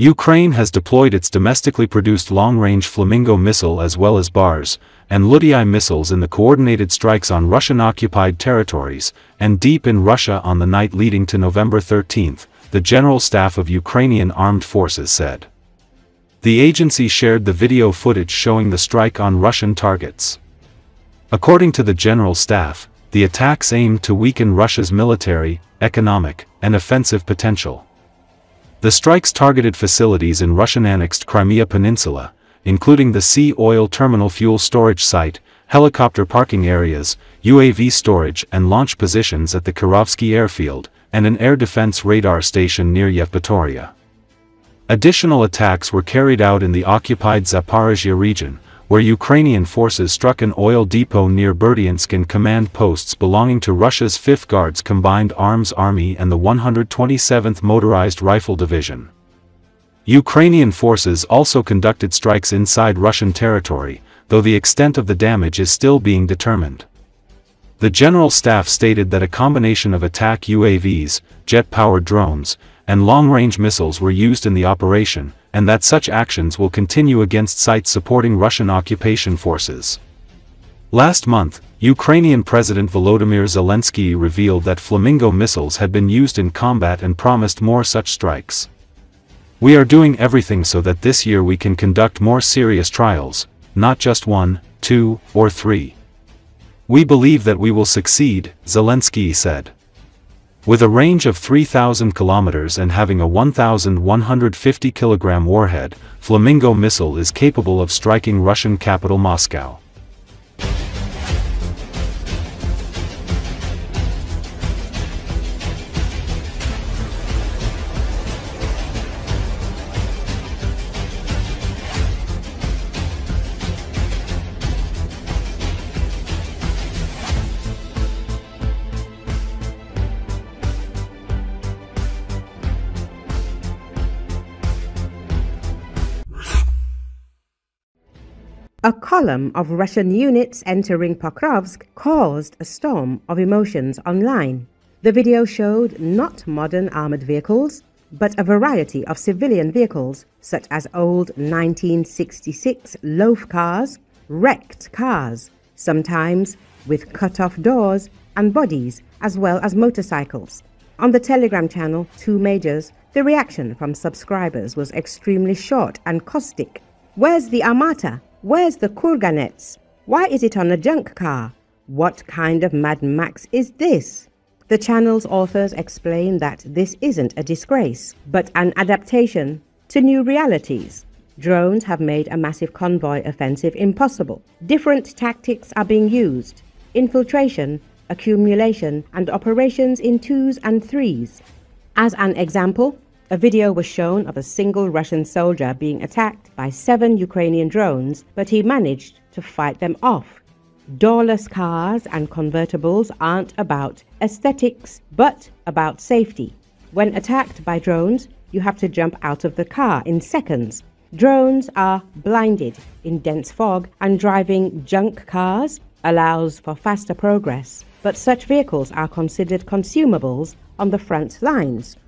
Ukraine has deployed its domestically produced long-range Flamingo missile as well as BARS and Liutyi missiles in the coordinated strikes on Russian-occupied territories and deep in Russia on the night leading to November 13, the General Staff of Ukrainian Armed Forces said. The agency shared the video footage showing the strike on Russian targets. According to the General Staff, the attacks aimed to weaken Russia's military, economic, and offensive potential. The strikes targeted facilities in Russian-annexed Crimea Peninsula, including the sea oil terminal fuel storage site, helicopter parking areas, UAV storage and launch positions at the Kirovske airfield, and an air defense radar station near Yevpatoriia. Additional attacks were carried out in the occupied Zaporizhzhia region, where Ukrainian forces struck an oil depot near Berdiansk and command posts belonging to Russia's 5th Guards Combined Arms Army and the 127th Motorized Rifle Division. Ukrainian forces also conducted strikes inside Russian territory, though the extent of the damage is still being determined. The General Staff stated that a combination of attack UAVs, jet-powered drones, and long-range missiles were used in the operation, and that such actions will continue against sites supporting Russian occupation forces. Last month, Ukrainian President Volodymyr Zelenskiy revealed that Flamingo missiles had been used in combat and promised more such strikes. "We are doing everything so that this year we can conduct more serious trials, not just 1, 2, or 3. We believe that we will succeed," Zelensky said. With a range of 3,000 kilometers and having a 1,150 kilogram warhead, Flamingo missile is capable of striking Russian capital Moscow. A column of Russian units entering Pokrovsk caused a storm of emotions online. The video showed not modern armored vehicles, but a variety of civilian vehicles, such as old 1966 loaf cars, wrecked cars, sometimes with cut-off doors and bodies, as well as motorcycles. On the Telegram channel, Two Majors, the reaction from subscribers was extremely short and caustic. "Where's the Armata? Where's the Kurganets? Why is it on a junk car? What kind of Mad Max is this?" The channel's authors explain that this isn't a disgrace, but an adaptation to new realities. Drones have made a massive convoy offensive impossible. Different tactics are being used: infiltration, accumulation, and operations in 2s and 3s. As an example, a video was shown of a single Russian soldier being attacked by 7 Ukrainian drones, but he managed to fight them off. Doorless cars and convertibles aren't about aesthetics, but about safety. When attacked by drones, you have to jump out of the car in seconds. Drones are blinded in dense fog, and driving junk cars allows for faster progress, but such vehicles are considered consumables on the front lines.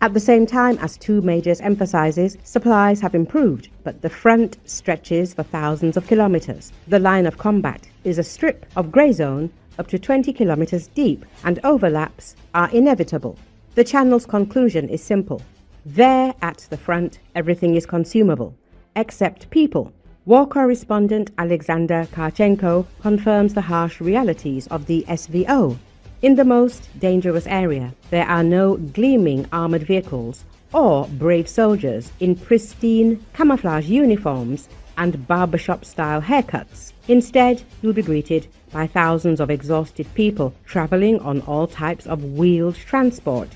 At the same time, as Two Majors emphasizes, supplies have improved, but the front stretches for thousands of kilometers. The line of combat is a strip of gray zone up to 20 kilometers deep, and overlaps are inevitable. The channel's conclusion is simple. There at the front, everything is consumable, except people. War correspondent Alexander Karchenko confirms the harsh realities of the SVO. In the most dangerous area, there are no gleaming armored vehicles or brave soldiers in pristine camouflage uniforms and barbershop-style haircuts. Instead, you'll be greeted by thousands of exhausted people traveling on all types of wheeled transport.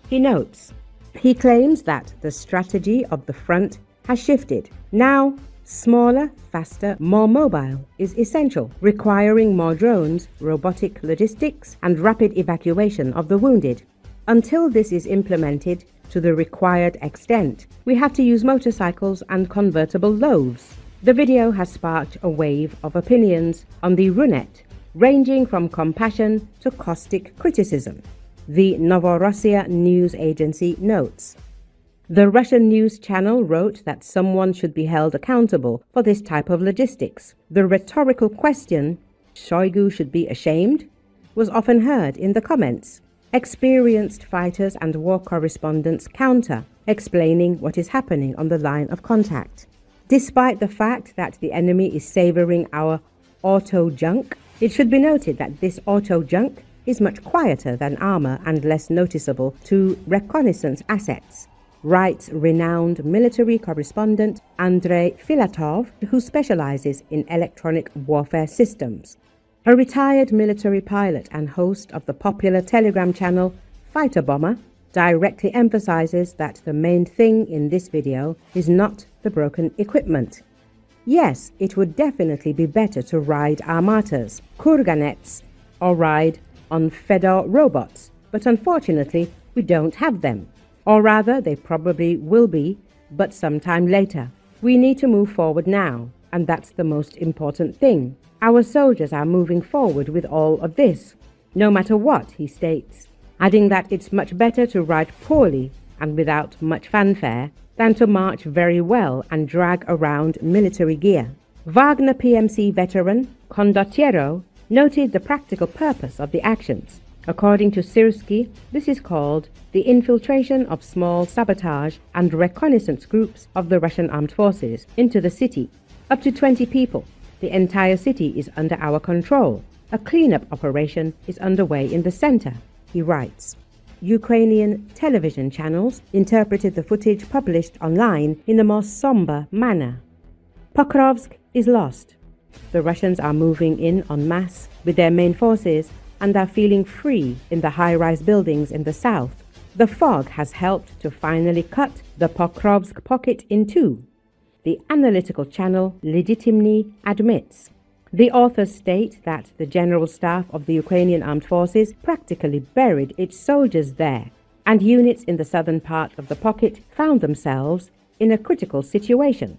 He notes. He claims that the strategy of the front has shifted. Now, smaller, faster, more mobile is essential, requiring more drones, robotic logistics, and rapid evacuation of the wounded. Until this is implemented to the required extent, we have to use motorcycles and convertible loaves. The video has sparked a wave of opinions on the Runet, ranging from compassion to caustic criticism. The Novorossiya news agency notes. The Russian news channel wrote that someone should be held accountable for this type of logistics. The rhetorical question, "Shoigu should be ashamed?" was often heard in the comments. Experienced fighters and war correspondents counter, explaining what is happening on the line of contact. Despite the fact that the enemy is savoring our auto junk, it should be noted that this auto junk is much quieter than armor and less noticeable to reconnaissance assets, writes renowned military correspondent Andrei Filatov, who specializes in electronic warfare systems. A retired military pilot and host of the popular Telegram channel Fighter Bomber directly emphasizes that the main thing in this video is not the broken equipment. Yes, it would definitely be better to ride armatas, kurganets, or ride on Fedor robots, but unfortunately we don't have them. Or rather, they probably will be, but sometime later. We need to move forward now, and that's the most important thing. Our soldiers are moving forward with all of this, no matter what, he states, adding that it's much better to ride poorly and without much fanfare than to march very well and drag around military gear. Wagner PMC veteran Condottiero noted the practical purpose of the actions. According to Zelenski, this is called the infiltration of small sabotage and reconnaissance groups of the Russian armed forces into the city. Up to 20 people. The entire city is under our control. A cleanup operation is underway in the center, he writes. Ukrainian television channels interpreted the footage published online in a more somber manner. Pokrovsk is lost. The Russians are moving in en masse with their main forces and are feeling free in the high-rise buildings in the south. The fog has helped to finally cut the Pokrovsk pocket in two, the analytical channel Legitimny admits. The authors state that the General Staff of the Ukrainian Armed Forces practically buried its soldiers there, and units in the southern part of the pocket found themselves in a critical situation.